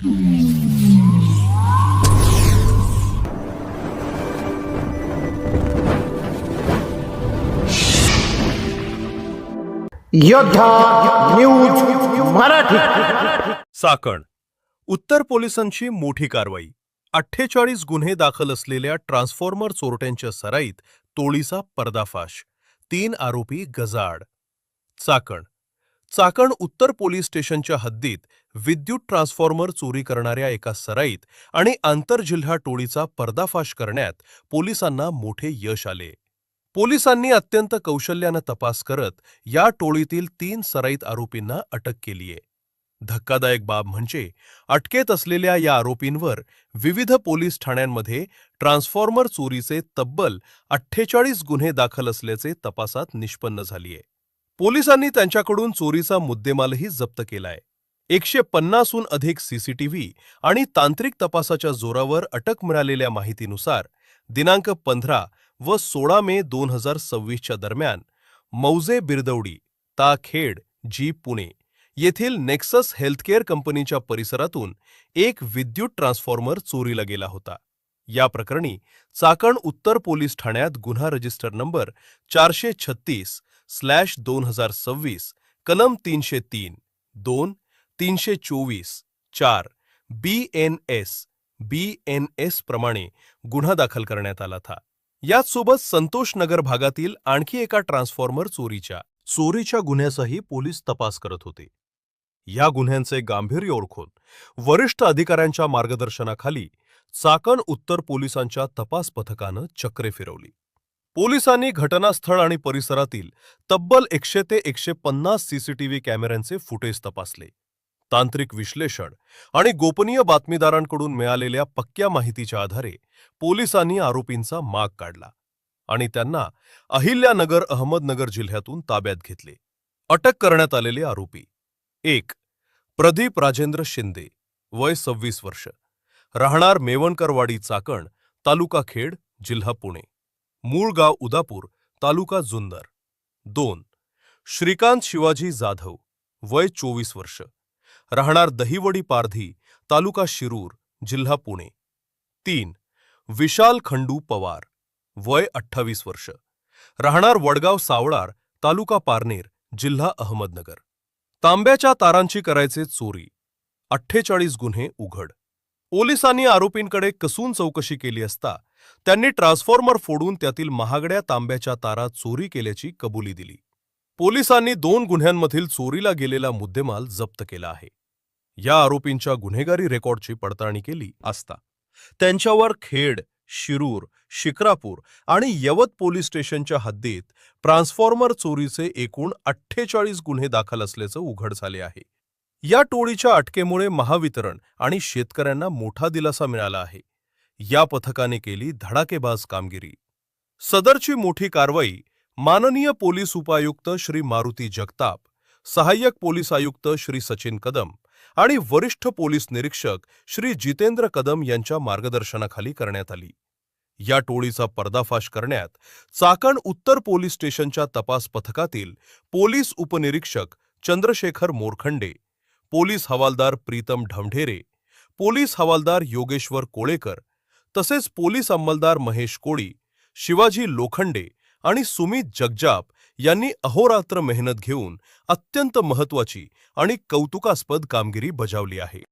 योद्धा न्यूज मराठी. चाकण उत्तर पोलिसांची मोठी कारवाई. 48 गुन्हे दाखल असलेल्या ट्रान्सफॉर्मर चोरट्यांच्या सराईत टोळीचा पर्दाफाश. 3 आरोपी गजाआड. चाकण उत्तर पोलीस स्टेशनच्या हद्दीत विद्युत ट्रान्सफॉर्मर चोरी करणाऱ्या एका सराईत आणि आंतरजिल्हा टोळीचा पर्दाफाश करण्यात पोलिसांना मोठे यश आले. पोलिसांनी अत्यंत कौशल्यानं तपास करत या टोळीतील 3 सराईत आरोपींना अटक केलीये. धक्कादायक बाब म्हणजे अटकेत असलेल्या या आरोपींवर विविध पोलीस ठाण्यांमध्ये ट्रान्सफॉर्मर चोरीचे तब्बल 48 गुन्हे दाखल असल्याचे तपासात निष्पन्न झालीये. पोलिसांनी त्यांच्याकडून चोरीचा मुद्देमालही जप्त केलाय. 150हून अधिक सीसीटीव्ही आणि तांत्रिक तपासाच्या जोरावर अटक मिळालेल्या माहितीनुसार दिनांक 15 व 16 मे 2026च्या दरम्यान मौजे बिरदवडी ता खेड जी पुणे येथील नेक्सस हेल्थकेअर कंपनीच्या परिसरातून एक विद्युत ट्रान्सफॉर्मर चोरीला गेला होता. या प्रकरणी चाकण उत्तर पोलीस ठाण्यात गुन्हा रजिस्टर नंबर 436/2026 कलम 303 2 324 4 BNS प्रमाणे गुन्हा दाखल करण्यात आला था. याचसोबत संतोष नगर भागातील आणखी एका ट्रान्सफॉर्मर चोरीच्या गुन्ह्याचाही पोलीस तपास करत होते. या गुन्ह्यांचे गांभीर्य ओळखून वरिष्ठ अधिकाऱ्यांच्या मार्गदर्शनाखाली चाकण उत्तर पोलिसांच्या तपास पथकानं चक्रे फिरवली. पोलिसांनी घटनास्थळ आणि परिसरातील तब्बल 100 ते 150 सीसीटीव्ही कॅमेऱ्यांचे फुटेज तपासले. तांत्रिक विश्लेषण आणि गोपनीय बातमीदारांकडून मिळालेल्या पक्क्या माहितीच्या आधारे पोलिसांनी आरोपींचा माग काढला आणि त्यांना अहिल्यानगर अहमदनगर जिल्ह्यातून ताब्यात घेतले. अटक करण्यात आलेले आरोपी: 1. प्रदीप राजेंद्र शिंदे, वय 26 वर्ष, राहणार मेवणकरवाडी चाकण, तालुका खेड, जिल्हा पुणे, मूळ गाव उदापूर, तालुका जुन्नर. 2. श्रीकांत शिवाजी जाधव, वय 24 वर्ष, राहणार दहिवडी पारधी, तालुका शिरूर, जिल्हा पुणे. 3. विशाल खंडू पवार, वय 28 वर्ष, राहणार वडगाव सावळार, तालुका पारनेर, जिल्हा अहमदनगर. तांब्याच्या तारांची करायचे चोरी. 48 गुन्हे उघड. पोलिसांनी आरोपींकडे कसून चौकशी केली असता त्यांनी ट्रान्सफॉर्मर फोडून त्यातील महागड्या तांब्याच्या तारा चोरी केल्याची कबुली दिली. पोलिसांनी 2 गुन्ह्यांमधील चोरीला गेलेला मुद्देमाल जप्त केला आहे. या आरोपींच्या गुन्हेगारी रेकॉर्डची पडताळणी केली असता त्यांच्यावर खेड, शिरूर, शिक्रापूर आणि यवत पोलीस स्टेशनच्या हद्दीत ट्रान्सफॉर्मर चोरीचे एकूण 48 गुन्हे दाखल असल्याचं उघड झाले आहे. या टोळीच्या अटकेमुळे महावितरण आणि शेतकऱ्यांना मोठा दिलासा मिळाला आहे. या पथकाने केली धडाकेबाज कामगिरी. सदरची मोठी कारवाई माननीय पोलीस उपायुक्त श्री मारुती जगताप, सहाय्यक पोलीस आयुक्त श्री सचिन कदम आणि वरिष्ठ पोलीस निरीक्षक श्री जितेंद्र कदम यांच्या मार्गदर्शनाखाली करण्यात आली. या टोळीचा पर्दाफाश करण्यात चाकण उत्तर पोलीस स्टेशनच्या तपास पथकातील पोलीस उपनिरीक्षक चंद्रशेखर मोरखंडे, पोलीस हवालदार प्रीतम ढमढेरे, पोलीस हवालदार योगेश्वर कोळेकर तसेच पोलीस अंमलदार महेश कोळी, शिवाजी लोखंडे आणि सुमित जगजाप यांनी अहोरात्र मेहनत घेऊन अत्यंत महत्त्वाची आणि कौतुकास्पद कामगिरी बजावली आहे.